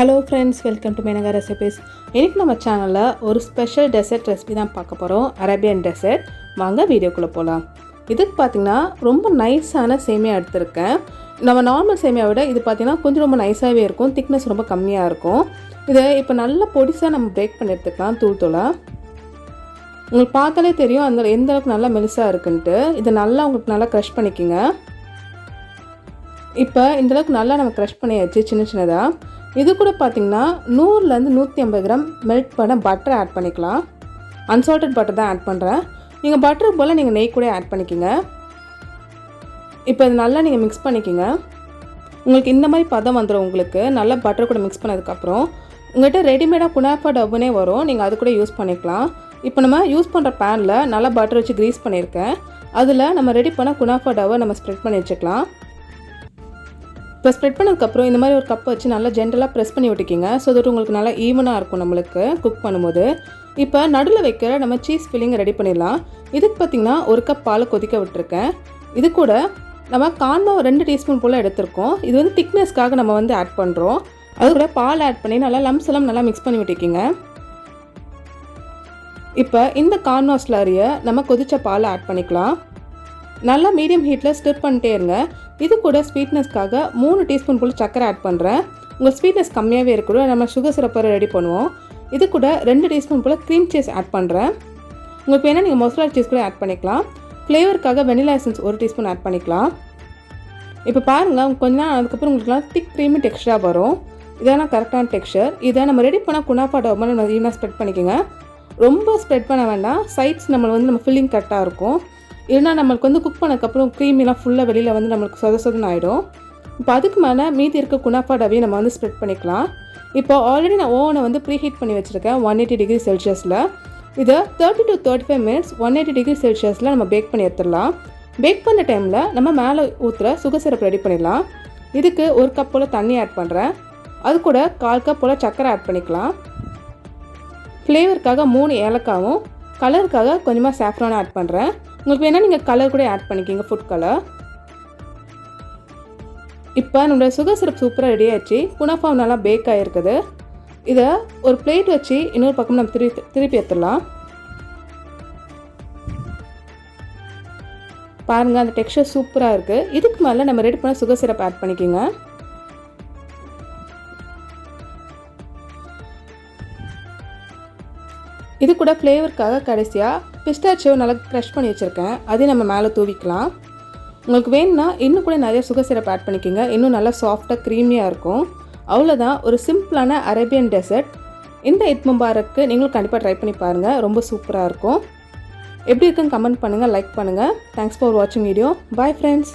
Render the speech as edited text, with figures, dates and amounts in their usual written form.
Hello friends, welcome to Menaga Recipes. இன்னைக்கு நம்ம சேனல்ல ஒரு ஸ்பெஷல் டெசர்ட் ரெசிபி தான் பார்க்க போறோம். Arabian dessert. வாங்க வீடியோக்குள்ள போலாம். இதுக்கு பாத்தீங்கன்னா ரொம்ப நைஸான சேமியா எடுத்துர்க்கேன். நம்ம நார்மல் சேமியா விட இது பாத்தீங்கன்னா கொஞ்சம் ரொம்ப நைஸாவே இருக்கும். திக்னஸ் ரொம்ப கம்மியா இருக்கும். இதை இப்போ நல்ல பொடிசா நம்ம பிரேக் பண்ணி எடுத்துக்கலாம் தூளா. உங்களுக்கு பார்த்தாலே தெரியும் அந்த எந்த அளவுக்கு நல்லா மெலிசா இருக்குன்னு. இதை நல்லா உங்களுக்கு நல்லா க்ரஷ் பண்ணிக்கங்க. இப்போ இந்த அளவுக்கு நல்லா நம்ம க்ரஷ் பண்ணியாச்சு சின்னதா. இது கூட பார்த்தீங்கன்னா 100லேருந்து 150 கிராம் மெல்ட் பண்ண பட்டர் ஆட் பண்ணிக்கலாம். அன்சால்டட் பட்டர் தான் ஆட் பண்ணுறேன். நீங்கள் பட்டருக்கு போல் நீங்கள் நெய் கூட ஆட் பண்ணிக்கோங்க. இப்போ இது நல்லா நீங்கள் மிக்ஸ் பண்ணிக்கோங்க. உங்களுக்கு இந்த மாதிரி பதம் வந்துடும். உங்களுக்கு நல்லா பட்டர் கூட மிக்ஸ் பண்ணதுக்கப்புறம் உங்கள்கிட்ட ரெடிமேடாக குனாஃபா டவ்னே வரும். நீங்கள் அது கூட யூஸ் பண்ணிக்கலாம். இப்போ நம்ம யூஸ் பண்ணுற பேனில் நல்லா பட்டர் வச்சு க்ரீஸ் பண்ணியிருக்கேன். அதில் நம்ம ரெடி பண்ண குனாஃபா டவ்வை நம்ம ஸ்ப்ரெட் பண்ணி வச்சுக்கலாம். இப்போ ஸ்ப்ரெட் பண்ணதுக்கப்புறம் இந்த மாதிரி ஒரு கப் வச்சு நல்லா ஜென்ரலாக ப்ரெஸ் பண்ணி விட்டுக்கிங்க. ஸோ தட் உங்களுக்கு நல்லா ஈவனாக இருக்கும் நம்மளுக்கு குக் பண்ணும்போது. இப்போ நடுவில் வைக்கிற நம்ம சீஸ் ஃபில்லிங்கை ரெடி பண்ணிடலாம். இதுக்கு பார்த்திங்கன்னா ஒரு கப் பால் கொதிக்க விட்டுருக்கேன். இது கூட நம்ம கார்ன்மாவு 2 டீஸ்பூன் போல் எடுத்திருக்கோம். இது வந்து திக்னஸ்க்காக நம்ம வந்து ஆட் பண்ணுறோம். அது கூட பால் ஆட் பண்ணி நல்லா லம்ஸ் எல்லாம் நல்லா மிக்ஸ் பண்ணி விட்டுக்கிங்க. இப்போ இந்த கார்ன்மாவு ஸ்லரியை நம்ம கொதிச்ச பால் ஆட் பண்ணிக்கலாம். நல்லா மீடியம் ஹீட்டில் ஸ்டிர் பண்ணிட்டே இருங்க. இது கூட ஸ்வீட்னஸ்க்காக 3 டீஸ்பூன் போல் சக்கரை ஆட் பண்ணுறேன். உங்கள் ஸ்வீட்னஸ் கம்மியாகவே இருக்கணும். நம்ம சுகர் சிரப்பை ரெடி பண்ணுவோம். இது கூட 2 டீஸ்பூன் போல் க்ரீம் சீஸ் ஆட் பண்ணுறேன். உங்களுக்கு வேணால் நீங்கள் மொசரா சீஸ் கூட ஆட் பண்ணிக்கலாம். ஃப்ளேவருக்காக வெனிலா எசன்ஸ் 1 டீஸ்பூன் ஆட் பண்ணிக்கலாம். இப்போ பாருங்கள் கொஞ்ச நேரம் அதுக்கப்புறம் உங்களுக்குலாம் திக் க்ரீமி டெக்ஸ்டராக வரும். இதான கரெக்டான டெக்ஸ்சர். இதை நம்ம ரெடி பண்ணால் குனாஃபா டவ் மாதிரி நம்ம ஈவனாக ஸ்ப்ரெட் பண்ணிக்கோங்க. ரொம்ப ஸ்ப்ரெட் பண்ண வேண்டாம். சைட்ஸ் நம்ம ஃபில்லிங் கரெக்டாக இருக்கும். இல்லைனா நம்மளுக்கு வந்து குக் பண்ணதுக்கப்புறம் க்ரீமிலாம் ஃபுல்லாக வெளியில் வந்து நம்மளுக்கு சொதன்னு ஆகிடும். இப்போ அதுக்கு மேலே மீதி இருக்க குனாஃபா டவையை நம்ம வந்து ஸ்ப்ரெட் பண்ணிக்கலாம். இப்போ ஆல்ரெடி நான் ஓவனை வந்து ப்ரீஹீட் பண்ணி வச்சுருக்கேன் 180 டிகிரி செல்சியஸில். இதை 30 to 35 மினிட்ஸ் 180 டிகிரி செல்சியஸில் நம்ம பேக் பண்ணி எடுத்துடலாம். பேக் பண்ண டைமில் நம்ம மேலே ஊற்றுற சுகர் சிரப் ரெடி பண்ணிடலாம். இதுக்கு 1 கப் போல் தண்ணி ஆட் பண்ணுறேன். அது கூட 1/4 கப் போல் சக்கரை ஆட் பண்ணிக்கலாம். ஃப்ளேவருக்காக 3 ஏலக்காவும் கலருக்காக கொஞ்சமாக சாஃப்ரான் ஆட் பண்ணுறேன். உங்களுக்கு வேணால் நீங்கள் கலர் கூட ஆட் பண்ணிக்கிங்க, ஃபுட் கலர். இப்போ நம்மளோட சுகர் சிரப் சூப்பராக ரெடி ஆகிடுச்சு. குனாஃபா நல்லா பேக் ஆகிருக்குது. இதை ஒரு பிளேட் வச்சு இன்னொரு பக்கம் நம்ம திருப்பி எடுத்துடலாம். பாருங்கள் அந்த டெக்ஸ்சர் சூப்பராக இருக்குது. இதுக்கு மேலே நம்ம ரெடி பண்ண சுகர் சிரப் ஆட் பண்ணிக்கோங்க. இது கூட ஃப்ளேவருக்காக கடைசியாக பிஸ்டாச்சியோ நல்லா க்ரஷ் பண்ணி வச்சுருக்கேன். அதையும் நம்ம மேலே தூவிக்கலாம். உங்களுக்கு வேணும்னா இன்னும் கூட நிறைய சுகர் சிரப் ஆட் பண்ணிக்கோங்க. இன்னும் நல்லா சாஃப்டாக க்ரீமியாக இருக்கும். அவ்வளோதான், ஒரு சிம்பிளான அரேபியன் டெசர்ட். இந்த ஈத் முபாரக்கு நீங்களும் கண்டிப்பாக ட்ரை பண்ணி பாருங்கள். ரொம்ப சூப்பராக இருக்கும். எப்படி இருக்குன்னு கமெண்ட் பண்ணுங்கள், லைக் பண்ணுங்கள். தேங்க்ஸ் ஃபார் வாட்சிங் வீடியோ. Bye friends.